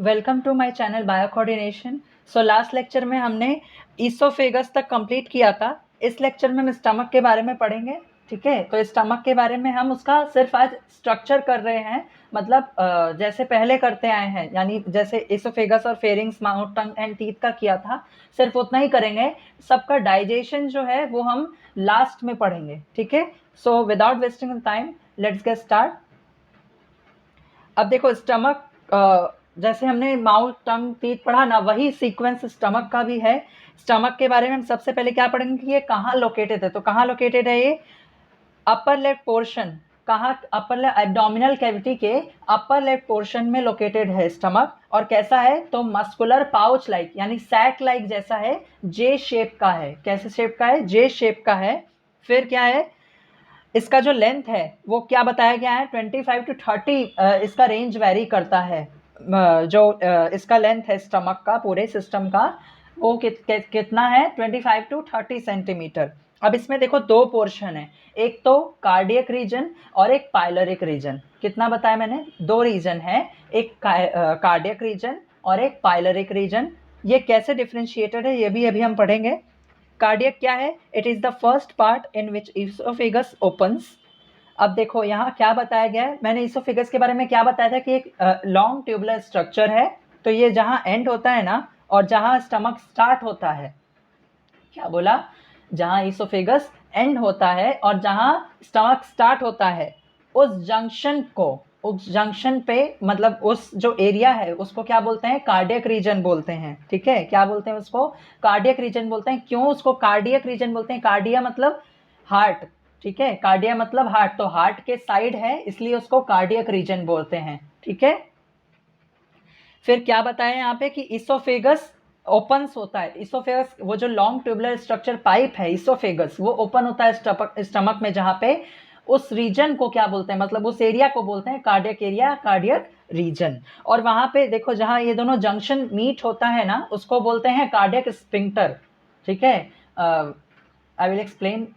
Welcome to my channel bio coordination. So last lecture में हमने oesophagus तक complete किया था। इस लेक्चर में हम स्टमक के बारे में पढ़ेंगे। ठीक है, तो स्टमक के बारे में हम उसका सिर्फ आज स्ट्रक्चर कर रहे हैं, मतलब जैसे पहले करते आए हैं, यानी जैसे ईसोफेगस और pharynx, mouth, tongue and teeth का किया था, सिर्फ उतना ही करेंगे। सबका डाइजेशन जो है वो हम लास्ट में पढ़ेंगे। ठीक है, so without wasting time let's get start. अब देखो स्टमक, जैसे हमने माउथ, टंग, टीथ पढ़ा ना, वही सीक्वेंस स्टमक का भी है। स्टमक के बारे में हम सबसे पहले क्या पढ़ेंगे कि ये कहाँ लोकेटेड है। तो कहाँ लोकेटेड है ये? Upper left portion. कहाँ? अपर एब्डोमिनल कैविटी के अपर लेफ्ट पोर्शन में लोकेटेड है स्टमक। और कैसा है? तो मस्कुलर पाउच लाइक, यानी सैक लाइक जैसा है, जे शेप का है। कैसे शेप का है? जे शेप का है। फिर क्या है? इसका जो लेंथ है वो क्या बताया गया है? 25 to 30 इसका रेंज वेरी करता है। जो इसका लेंथ है स्टमक का, पूरे सिस्टम का, वो कितना है? 25 to 30 सेंटीमीटर। अब इसमें देखो दो पोर्शन है, एक तो कार्डियक रीजन और एक पाइलोरिक रीजन। कितना बताया मैंने? दो रीजन है, एक कार्डियक रीजन और एक पाइलोरिक रीजन। ये कैसे डिफ्रेंशिएटेड है ये भी अभी हम पढ़ेंगे। कार्डियक क्या है? It is the first part in which oesophagus opens. अब देखो यहाँ क्या बताया गया है। मैंने ईसोफेगस के बारे में क्या बताया था कि एक लॉन्ग ट्यूबुलर स्ट्रक्चर है। तो ये जहाँ एंड होता है ना, और जहाँ स्टमक स्टार्ट होता है, क्या बोला? जहाँ ईसोफेगस एंड होता है और जहाँ स्टमक स्टार्ट होता है, उस जंक्शन को, उस जंक्शन पे, मतलब उस जो एरिया है उसको क्या बोलते हैं? कार्डियक रीजन बोलते हैं। ठीक है, क्या बोलते हैं उसको? कार्डियक रीजन बोलते हैं। क्यों उसको कार्डियक रीजन बोलते हैं? कार्डिया मतलब हार्ट। ठीक है, कार्डिया मतलब हार्ट, तो हार्ट के साइड है इसलिए उसको कार्डियक रीजन बोलते हैं। ठीक है, फिर क्या बताया यहाँ पे कि ईसोफेगस ओपन होता है। ईसोफेगस, वो जो लॉन्ग ट्यूबुलर स्ट्रक्चर पाइप है ईसोफेगस, वो ओपन होता है स्टमक में, जहाँ पे उस रीजन को क्या बोलते हैं, मतलब उस एरिया को बोलते हैं कार्डियक एरिया, कार्डियक रीजन। और वहां पे देखो जहाँ ये दोनों जंक्शन मीट होता है ना, उसको बोलते हैं कार्डियक स्फिंक्टर। ठीक है, आई विल एक्सप्लेन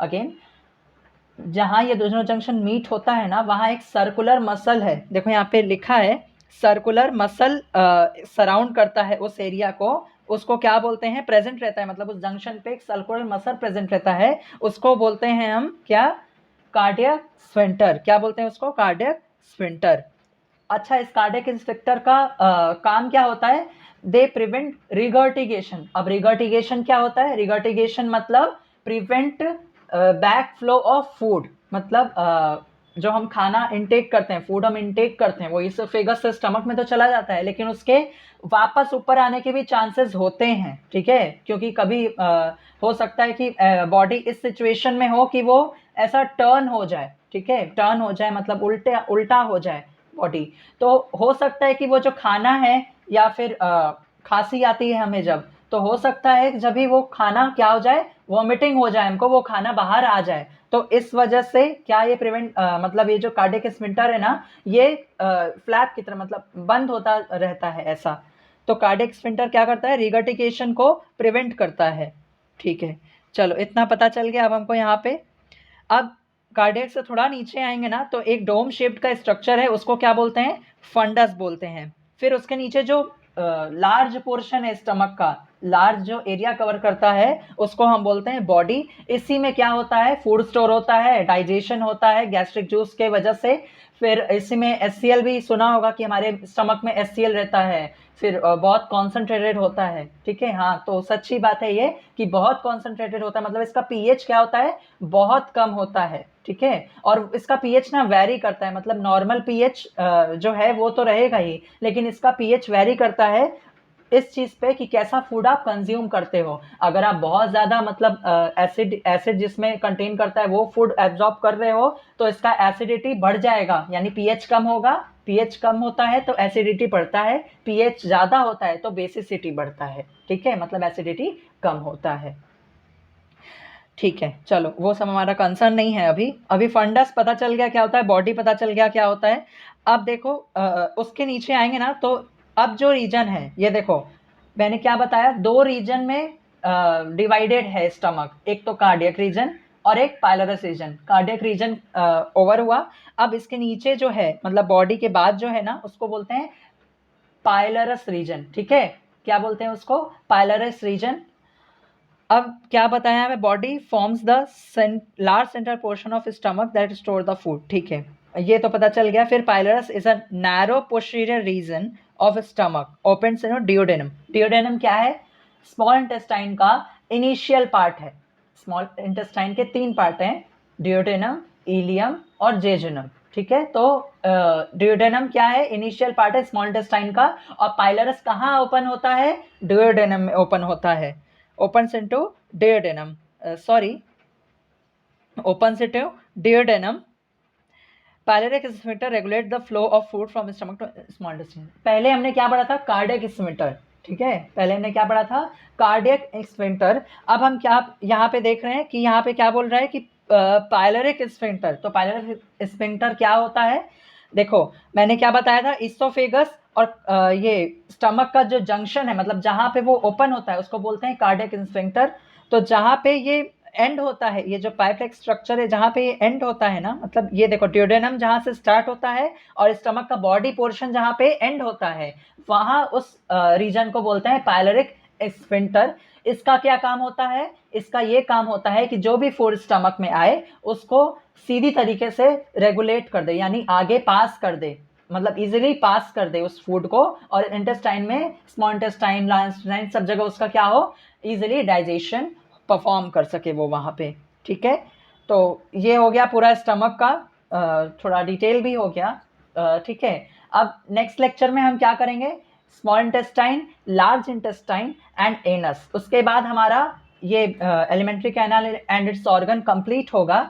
अगेन। जहाँ ये दोनों जंक्शन मीट होता है ना, वहाँ एक सर्कुलर मसल है। देखो यहाँ पे लिखा है सर्कुलर मसल सराउंड करता है उस एरिया को। उसको क्या बोलते हैं? प्रेजेंट रहता है, मतलब उस जंक्शन पे एक सर्कुलर मसल प्रेजेंट रहता है, उसको बोलते हैं हम क्या? Cardiac sphincter. क्या बोलते हैं उसको? Cardiac sphincter. अच्छा, इस कार्डियक स्फिंक्टर का काम क्या होता है? They prevent regurgitation. अब रिगर्टिगेशन क्या होता है? रिगर्टिगेशन मतलब prevent back flow of food, मतलब जो हम खाना इनटेक करते हैं, फूड हम इनटेक करते हैं, वो ईसोफेगस से स्टमक में तो चला जाता है, लेकिन उसके वापस ऊपर आने के भी चांसेस होते हैं। ठीक है, क्योंकि कभी हो सकता है कि बॉडी इस सिचुएशन में हो कि वो ऐसा टर्न हो जाए। ठीक है, टर्न हो जाए मतलब उल्टा उल्टा हो जाए बॉडी। तो हो सकता है कि वो जो खाना है, या फिर खांसी आती है हमें जब, तो हो सकता है जब भी वो खाना क्या हो जाए, वॉमिटिंग हो जाए हमको, वो खाना बाहर आ जाए। तो इस वजह से क्या ये प्रिवेंट, मतलब ये जो कार्डियक स्फिंक्टर है ना, ये फ्लैप की तरह मतलब बंद होता रहता है ऐसा। तो कार्डियक स्फिंक्टर क्या करता है? रिगर्टिकेशन को प्रिवेंट करता है। ठीक है, चलो इतना पता चल गया अब हमको यहाँ पे। अब कार्डियक से थोड़ा नीचे आएंगे ना, तो एक डोम शेप्ड का स्ट्रक्चर है, उसको क्या बोलते हैं? फंडस बोलते हैं। फिर उसके नीचे जो लार्ज पोर्शन है स्टमक का, लार्ज जो एरिया कवर करता है, उसको हम बोलते हैं बॉडी। इसी में क्या होता है? फूड स्टोर होता है, डाइजेशन होता है गैस्ट्रिक जूस के वजह से। फिर इसी में एचसीएल भी सुना होगा कि हमारे स्टमक में एचसीएल रहता है। फिर बहुत कॉन्सेंट्रेटेड होता है। ठीक है, हाँ, तो सच्ची बात है ये कि बहुत कॉन्सेंट्रेटेड होता है, मतलब इसका पीएच क्या होता है? बहुत कम होता है। ठीक है, और इसका पीएच ना वेरी करता है, मतलब नॉर्मल पीएच जो है वो तो रहेगा ही, लेकिन इसका पीएच वेरी करता है इस चीज पे कि कैसा फूड आप कंज्यूम करते हो। अगर आप बहुत ज्यादा, मतलब एसिड एसिड जिसमें कंटेन करता है वो फूड एब्जॉर्ब कर रहे हो, तो इसका एसिडिटी बढ़ जाएगा, यानी पीएच कम होगा। पीएच कम होता है तो एसिडिटी बढ़ता है, पीएच ज्यादा होता है तो बेसिसिटी बढ़ता है। ठीक है, मतलब एसिडिटी कम होता है। ठीक है, चलो वो सब हमारा कंसर्न नहीं है अभी। अभी फंडस पता चल गया क्या होता है, बॉडी पता चल गया क्या होता है। अब देखो उसके नीचे आएंगे ना, तो अब जो रीजन है ये देखो, मैंने क्या बताया? दो रीजन में डिवाइडेड है स्टमक, एक तो कार्डियक रीजन और एक pylorus region. Cardiac region over हुआ। अब इसके नीचे जो है, मतलब बॉडी के बाद जो है ना, उसको बोलते हैं पाइलरस रीजन, ठीक है, क्या बोलते हैं उसको, पाइलरस रीजन। अब क्या बताया हमें, body forms the large central portion of stomach that store the food, ठीक है, ये तो पता चल गया। फिर pylorus is a narrow posterior region of stomach open से डियोडेनम। डियोडेनम क्या है, स्मॉल इंटेस्टाइन का इनिशियल पार्ट है। स्मॉल इंटेस्टाइन के 3 पार्ट हैं, डियोडेनम, इलियम और जेजुनम, ठीक है। तो डियोडेनम क्या है, इनिशियल पार्ट है स्मॉल इंटेस्टाइन का, और पाइलरस कहाँ ओपन होता है, डियोडेनम में ओपन होता है, opens into duodenum, opens into duodenum. Pyloric sphincter regulate the flow of food from stomach to small intestine. पहले हमने क्या पढ़ा था, कार्डियक स्फिंक्टर, ठीक है, पहले हमने क्या पढ़ा था, कार्डियक स्फिंक्टर। अब हम क्या यहाँ पे देख रहे हैं कि यहाँ पे क्या बोल रहा है कि पाइलोरिक स्फिंक्टर। तो पाइलोरिक स्फिंक्टर क्या होता है, देखो मैंने क्या बताया था, इसोफेगस और ये स्टमक का जो जंक्शन है, मतलब जहाँ पे वो ओपन होता है उसको बोलते हैं कार्डियक स्फिंक्टर। तो जहाँ पे ये एंड होता है, ये जो पाइपलाइक स्ट्रक्चर है जहाँ पे ये एंड होता है ना, मतलब ये देखो ड्यूडेनम जहाँ से स्टार्ट होता है और स्टमक का बॉडी पोर्शन जहाँ पे एंड होता है, वहाँ उस रीजन को बोलते हैं पाइलोरिक स्फिंक्टर। इसका क्या काम होता है, इसका ये काम होता है कि जो भी फूड स्टमक में आए उसको सीधी तरीके से रेगुलेट कर दे, यानी आगे पास कर दे, मतलब इजीली पास कर दे उस फूड को, और इंटेस्टाइन में स्मॉल इंटेस्टाइन, लार्ज इंटेस्टाइन सब जगह उसका क्या हो, इजीली डाइजेशन परफॉर्म कर सके वो वहाँ पे, ठीक है। तो ये हो गया पूरा स्टमक का, थोड़ा डिटेल भी हो गया, ठीक है। अब नेक्स्ट लेक्चर में हम क्या करेंगे, small intestine, large intestine and anus. उसके बाद हमारा ये alimentary canal and it's organ complete होगा।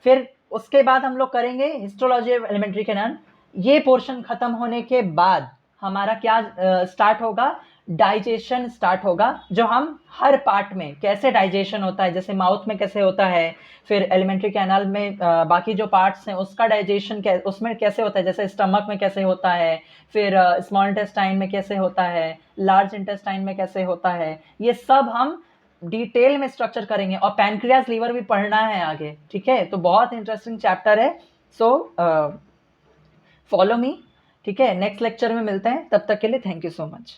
फिर उसके बाद हम लोग करेंगे हिस्टोलॉजी ऑफ एलिमेंट्री कैनाल। ये पोर्शन खत्म होने के बाद हमारा क्या स्टार्ट होगा, डाइजेशन स्टार्ट होगा, जो हम हर पार्ट में कैसे डाइजेशन होता है, जैसे माउथ में कैसे होता है, फिर एलिमेंट्री कैनाल में बाकी जो पार्ट्स हैं उसका डाइजेशन उसमें कैसे होता है, जैसे स्टमक में कैसे होता है, फिर स्मॉल इंटेस्टाइन में कैसे होता है, लार्ज इंटेस्टाइन में कैसे होता है, ये सब हम डिटेल में स्ट्रक्चर करेंगे। और पैनक्रियाज लीवर भी पढ़ना है आगे, ठीक है। तो बहुत इंटरेस्टिंग चैप्टर है, सो फॉलो मी, ठीक है। नेक्स्ट लेक्चर में मिलते हैं, तब तक के लिए थैंक यू सो मच।